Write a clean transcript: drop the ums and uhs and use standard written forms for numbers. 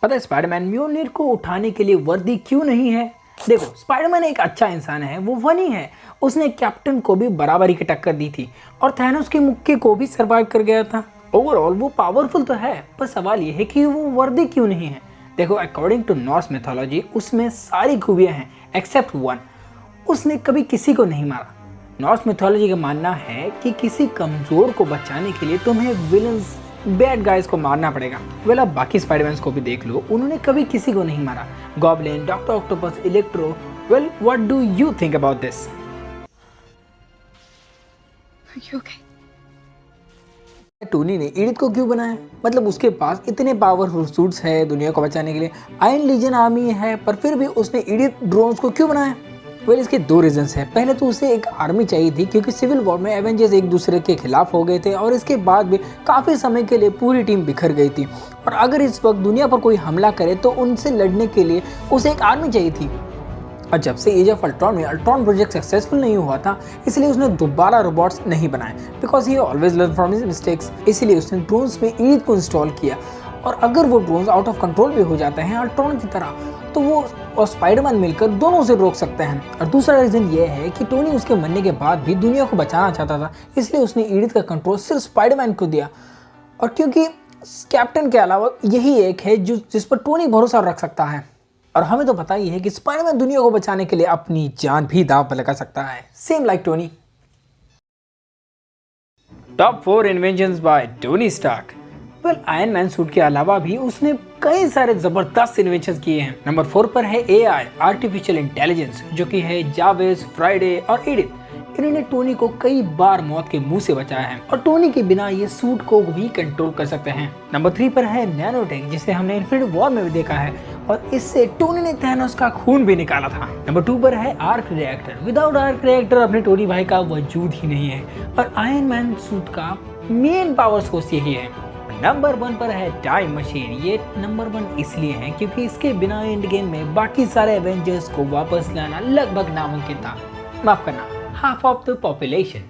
पता है स्पाइडरमैन म्योलनिर को उठाने के लिए वर्दी क्यों नहीं है? देखो, स्पाइडरमैन एक अच्छा इंसान है, वो फनी है। उसने कैप्टन को भी बराबरी की टक्कर दी थी और थैनोस के मुक्के को भी सरवाइव कर गया था। ओवरऑल वो पावरफुल तो है, पर सवाल ये है कि वो वर्दी क्यों नहीं है। देखो, अकॉर्डिंग टू नॉर्स मिथोलॉजी उसमें सारी खूबियां हैं एक्सेप्ट वन, उसने कभी किसी को नहीं मारा। नॉर्स मिथोलॉजी का मानना है कि किसी कमजोर को बचाने के लिए तुम्हें विलन्स, बैड गाइज को मारना पड़ेगा। वेल, अब बाकी स्पाइडरमैन को भी देख लो, उन्होंने कभी किसी को नहीं मारा। Goblin, doctor octopus, electro. Well, what do you think about this? Tony ने एडिथ को क्यों बनाया? मतलब उसके पास इतने पावरफुल सूट्स है दुनिया को बचाने के लिए, आयरन लीजन आर्मी है, पर फिर भी उसने एडिथ ड्रोन्स को क्यों बनाया? वेल, इसके दो रीजंस हैं। पहले तो उसे एक आर्मी चाहिए थी क्योंकि सिविल वॉर में एवेंजर्स एक दूसरे के खिलाफ हो गए थे और इसके बाद भी काफ़ी समय के लिए पूरी टीम बिखर गई थी और अगर इस वक्त दुनिया पर कोई हमला करे तो उनसे लड़ने के लिए उसे एक आर्मी चाहिए थी। और जब से एज ऑफ अल्ट्रॉन में अल्ट्रॉन प्रोजेक्ट सक्सेसफुल नहीं हुआ था, इसलिए उसने दोबारा रोबोट्स नहीं बनाए because he always learn from his mistakes. इसलिए उसने ड्रोन्स में एडिथ को इंस्टॉल किया और अगर वो ड्रोन्स आउट ऑफ कंट्रोल भी हो जाते हैं अल्ट्रॉन की तरह, तो वो और स्पाइडरमैन मिलकर दोनों से रोक सकते हैं। और दूसरा रीजन ये है कि टोनी उसके मरने के बाद भी दुनिया को बचाना चाहता था, इसलिए उसने एडिथ का कंट्रोल सिर्फ स्पाइडरमैन को दिया। और क्योंकि कैप्टन के अलावा यही एक है जिस पर टोनी भरोसा रख सकता है और हमें तो पता ही है कि स्पाइडरमैन दुनिया को बचाने के लिए अपनी जान भी दांव पर लगा सकता है, same like Tony. Top 4 inventions by Tony Stark. Well, iron man suit के अलावा भी उसने कई सारे जबरदस्त इन्वेंशंस किए हैं। नंबर 4 पर है एआई, आर्टिफिशियल इंटेलिजेंस, जो कि है जावेस, फ्राइडे और एडिथ। इन्होंने टोनी को कई बार मौत के मुंह से बचाया है और टोनी के बिना ये सूट को भी कंट्रोल कर सकते हैं। नंबर 3 पर है नैनोटेक, जिसे हमने इन्फिनिटी वॉर में भी देखा है और इससे टोनी ने थैनोस का खून भी निकाला था। नंबर 2 पर है arc reactor. Without arc reactor अपने टोनी भाई का वजूद ही नहीं है और आयरन मैन सूट का मेन पावर सोर्स यही है। नंबर 1 पर है टाइम मशीन। ये नंबर 1 इसलिए है क्योंकि इसके बिना एंड गेम में बाकी सारे एवेंजर्स को वापस लाना लगभग नामुमकिन था। माफ करना, हाफ ऑफ द पॉपुलेशन।